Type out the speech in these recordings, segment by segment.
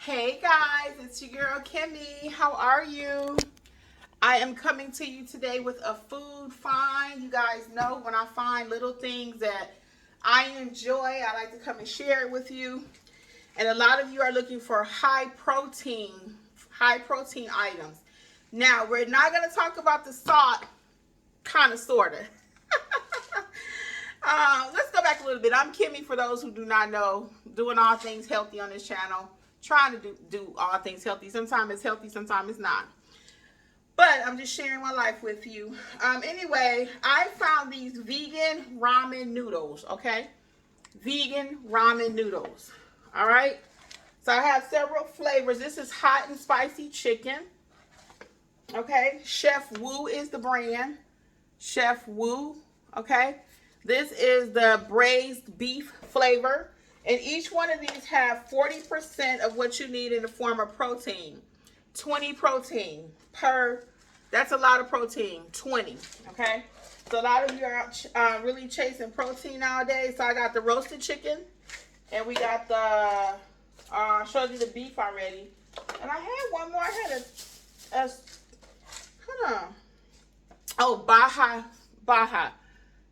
Hey guys, it's your girl Kimmi. How are you? I am coming to you today with a food find. You guys know when I find little things that I enjoy, I like to come and share it with you. And a lot of you are looking for high protein items. Now, we're not going to talk about the salt, kind of, sort of. Let's go back a little bit. I'm Kimmi, for those who do not know, doing all things healthy on this channel. Trying to do all things healthy. Sometimes it's healthy, sometimes it's not. But I'm just sharing my life with you. Anyway, I found these vegan ramen noodles, okay? Vegan ramen noodles, all right? So I have several flavors. This is hot and spicy chicken, okay? Chef Wu is the brand. Chef Wu, okay? This is the braised beef flavor. And each one of these have 40% of what you need in the form of protein. 20 protein per, that's a lot of protein, 20, okay? So a lot of you are really chasing protein nowadays. So I got the roasted chicken, and we got the, I showed you the beef already. And I had one more, I had hold on. Oh,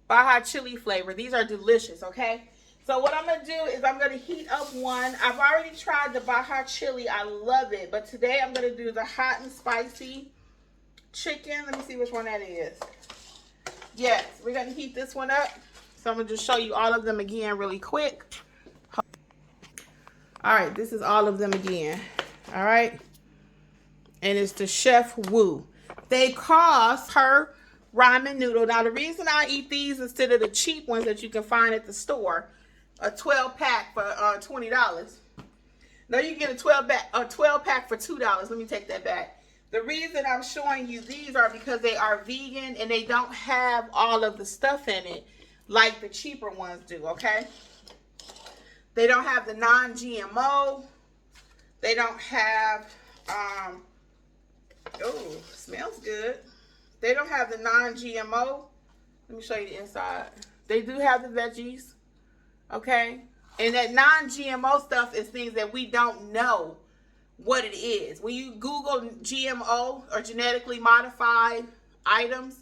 Baja chili flavor. These are delicious, okay? So what I'm going to do is I'm going to heat up one. I've already tried the Baja chili. I love it. But today I'm going to do the hot and spicy chicken. Let me see which one that is. Yes, we're going to heat this one up. So I'm going to just show you all of them again really quick. All right, this is all of them again. All right. And it's the Chef Wu. They cost per ramen noodle. Now, the reason I eat these instead of the cheap ones that you can find at the store, a 12 pack for $20. No, you can get a 12 pack for $2. Let me take that back. The reason I'm showing you these are because they are vegan and they don't have all of the stuff in it like the cheaper ones do, okay? They don't have the non-GMO. They don't have, oh, smells good. They don't have the non-GMO. Let me show you the inside. They do have the veggies. Okay, and that non-GMO stuff is things that we don't know what it is. When you Google GMO or genetically modified items,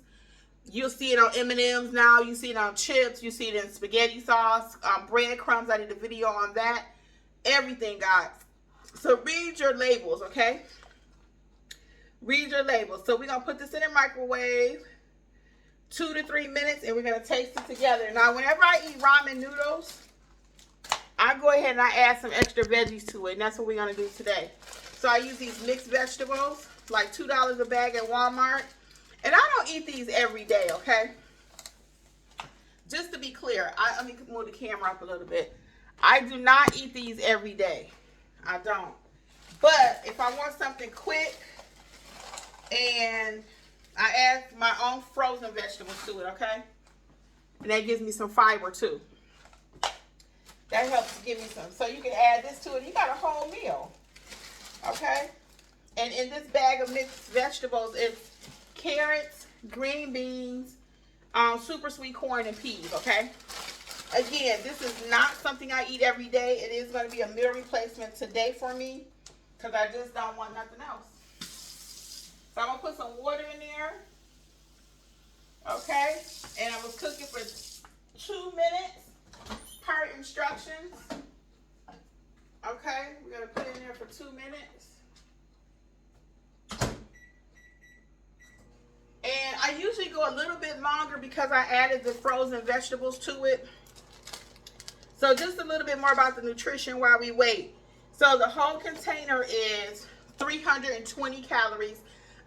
you'll see it on M&Ms now. You see it on chips. You see it in spaghetti sauce, breadcrumbs. I did a video on that. Everything, guys. So read your labels, okay? Read your labels. So we're going to put this in a microwave. 2 to 3 minutes, and we're going to taste it together. Now, whenever I eat ramen noodles, I go ahead and I add some extra veggies to it, and that's what we're going to do today. So I use these mixed vegetables, like $2 a bag at Walmart. And I don't eat these every day, okay? Just to be clear, let me move the camera up a little bit. I do not eat these every day. I don't. But if I want something quick and I add my own frozen vegetables to it, okay? And that gives me some fiber too. That helps give me some. So you can add this to it. You got a whole meal, okay? And in this bag of mixed vegetables, it's carrots, green beans, super sweet corn, and peas, okay? Again, this is not something I eat every day. It is going to be a meal replacement today for me because I just don't want nothing else. So I'm going to put some water in there, okay? And I'm going to cook it for 2 minutes per instructions, okay? We're going to put it in there for 2 minutes. And I usually go a little bit longer because I added the frozen vegetables to it. So just a little bit more about the nutrition while we wait. So the whole container is 320 calories.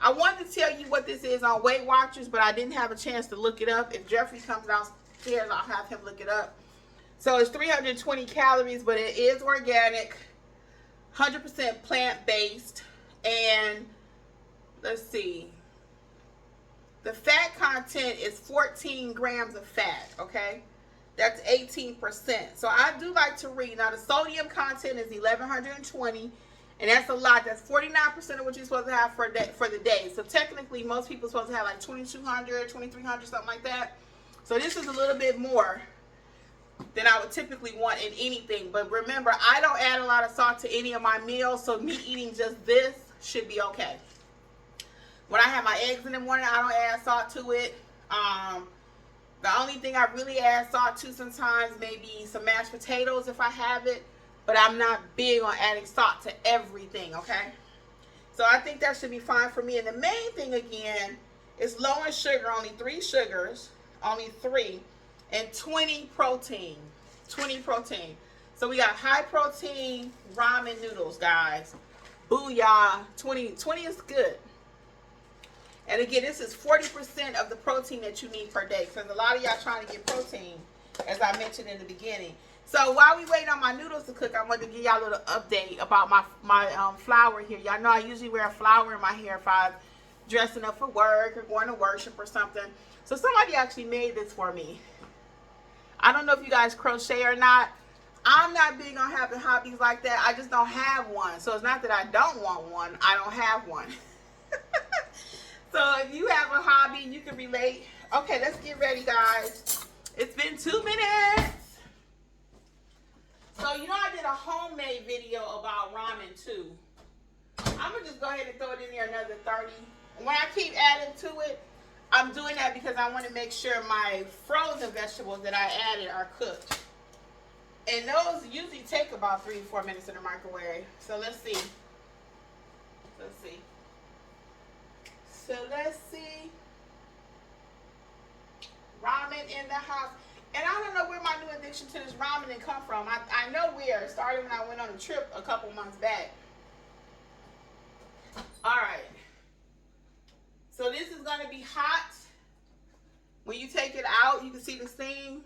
I wanted to tell you what this is on Weight Watchers, but I didn't have a chance to look it up. If Jeffrey comes downstairs, I'll have him look it up. So it's 320 calories, but it is organic, 100% plant-based, and let's see. The fat content is 14 grams of fat, okay? That's 18%. So I do like to read. Now, the sodium content is 1,120. And that's a lot. That's 49% of what you're supposed to have for the day. So technically, most people are supposed to have like 2,200, 2,300, something like that. So this is a little bit more. than I would typically want in anything. But remember, I don't add a lot of salt to any of my meals, so me eating just this should be okay. When I have my eggs in the morning, I don't add salt to it. The only thing I really add salt to sometimes maybe some mashed potatoes if I have it, but I'm not big on adding salt to everything, okay? So I think that should be fine for me. And the main thing again is low in sugar, only 3 sugars, only 3, and 20 protein. 20 protein. So we got high protein ramen noodles, guys. Booyah. 20 is good. And again, this is 40% of the protein that you need per day. Because a lot of y'all trying to get protein, as I mentioned in the beginning. So while we wait on my noodles to cook, I want to give y'all a little update about my flour here. Y'all know I usually wear flour in my hair if I'm dressing up for work or going to worship or something. So somebody actually made this for me. I don't know if you guys crochet or not. I'm not big on having hobbies like that. I just don't have one. So it's not that I don't want one. I don't have one. So if you have a hobby, you can relate. Okay, let's get ready, guys. It's been 2 minutes. So you know I did a homemade video about ramen too. I'm going to just go ahead and throw it in there another 30. And when I keep adding to it, I'm doing that because I want to make sure my frozen vegetables that I added are cooked. And those usually take about 3 to 4 minutes in the microwave. So let's see. Let's see. So let's see. Ramen in the house. And I don't know where my new addiction to this ramen come from. I know where. It started when I went on a trip a couple months back. Alright. So this is going to be hot. When you take it out, you can see the steam.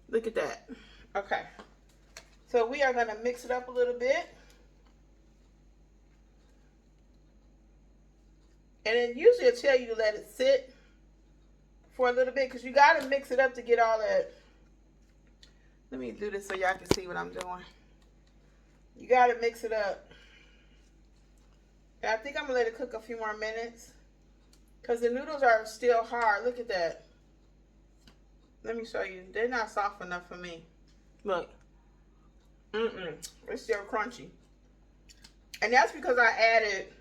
Look at that. Okay. So we are going to mix it up a little bit. And then usually it'll tell you to let it sit for a little bit because you got to mix it up to get all that. Let me do this so y'all can see what I'm doing. You got to mix it up. And I think I'm going to let it cook a few more minutes because the noodles are still hard. Look at that. Let me show you. They're not soft enough for me. Look. It's still crunchy. And that's because I added...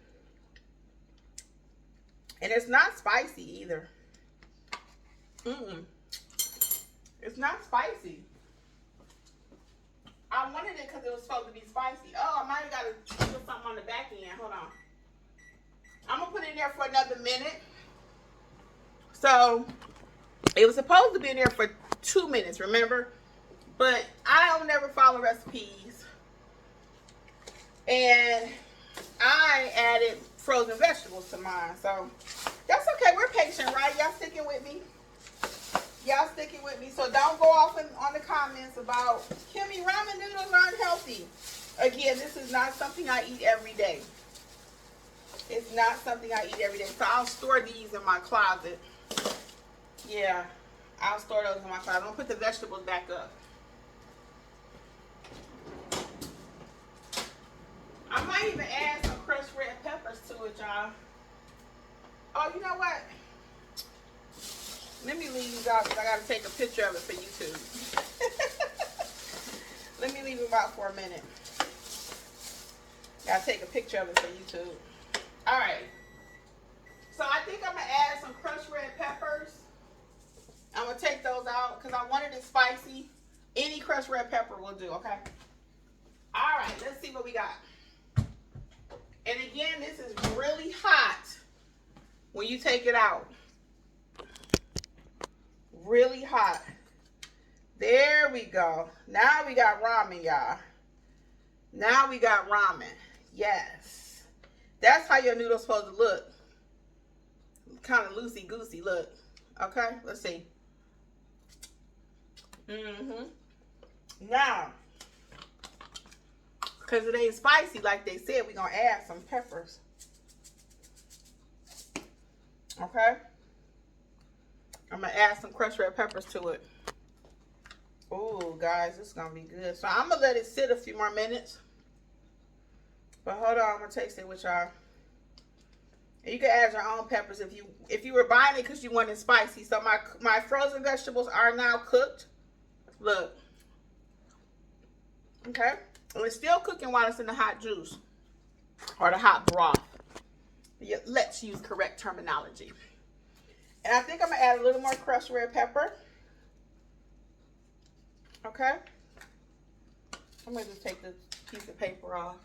And it's not spicy either. It's not spicy. I wanted it because it was supposed to be spicy. Oh, I might have got to put something on the back end. Hold on. I'm going to put it in there for another minute. So, it was supposed to be in there for 2 minutes, remember? But I don't never follow recipes. And I added frozen vegetables to mine. So, that's okay. We're patient, right? Y'all sticking with me? Y'all sticking with me. So, don't go off on the comments about, Kimmi, ramen noodles aren't healthy. Again, this is not something I eat every day. It's not something I eat every day. So, I'll store these in my closet. Yeah, I'll store those in my closet. I'm going to put the vegetables back up. I might even add some crushed red peppers to it, y'all. Oh, you know what? Let me leave these out because I got to take a picture of it for YouTube. Let me leave them out for a minute. Got to take a picture of it for YouTube. All right. So I think I'm going to add some crushed red peppers. I'm going to take those out because I wanted it spicy. Any crushed red pepper will do, okay? All right, let's see what we got. And again, this is really hot when you take it out. Really hot. There we go. Now we got ramen, y'all. Now we got ramen. Yes. That's how your noodle's supposed to look. Kind of loosey-goosey look. Okay, let's see. Now, because it ain't spicy like they said, we're going to add some peppers. Okay? I'm going to add some crushed red peppers to it. Oh, guys, this is going to be good. So, I'm going to let it sit a few more minutes. But hold on, I'm going to taste it with y'all. And you can add your own peppers if you were buying it because you wanted spicy. So, my frozen vegetables are now cooked. Look. Okay. And it's still cooking while it's in the hot juice. Or the hot broth. Let's use correct terminology. And I think I'm going to add a little more crushed red pepper. Okay. I'm going to just take this piece of paper off.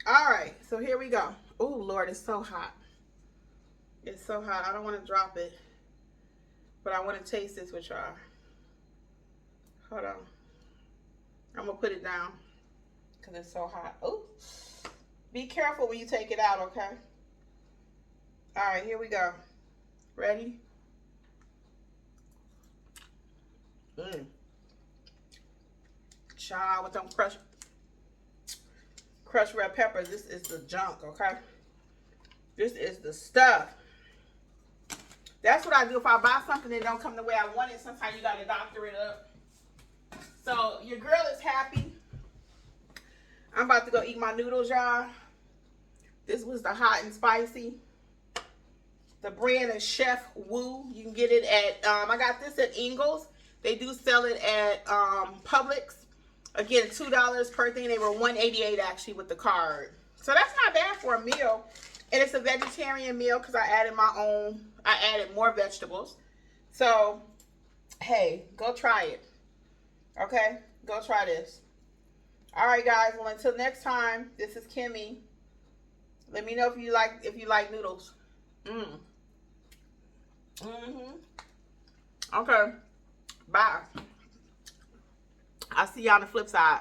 All right. So here we go. Oh, Lord, it's so hot. It's so hot. I don't want to drop it. But I want to taste this with y'all. Hold on. I'm going to put it down. Because it's so hot. Oh. Be careful when you take it out, okay? All right, here we go. Ready? Child, with them crushed red peppers, this is the junk, okay? This is the stuff. That's what I do if I buy something that don't come the way I want it. Sometimes you gotta doctor it up. So your girl is happy. I'm about to go eat my noodles, y'all. This was the hot and spicy. The brand is Chef Woo. You can get it at, I got this at Ingles. They do sell it at Publix. Again, $2 per thing. They were $1.88 actually with the card. So that's not bad for a meal. And it's a vegetarian meal because I added I added more vegetables. So, hey, go try it. Okay? Go try this. All right, guys. Well, until next time, this is Kimmi. Let me know if you like noodles. Okay. Bye. I'll see you on the flip side.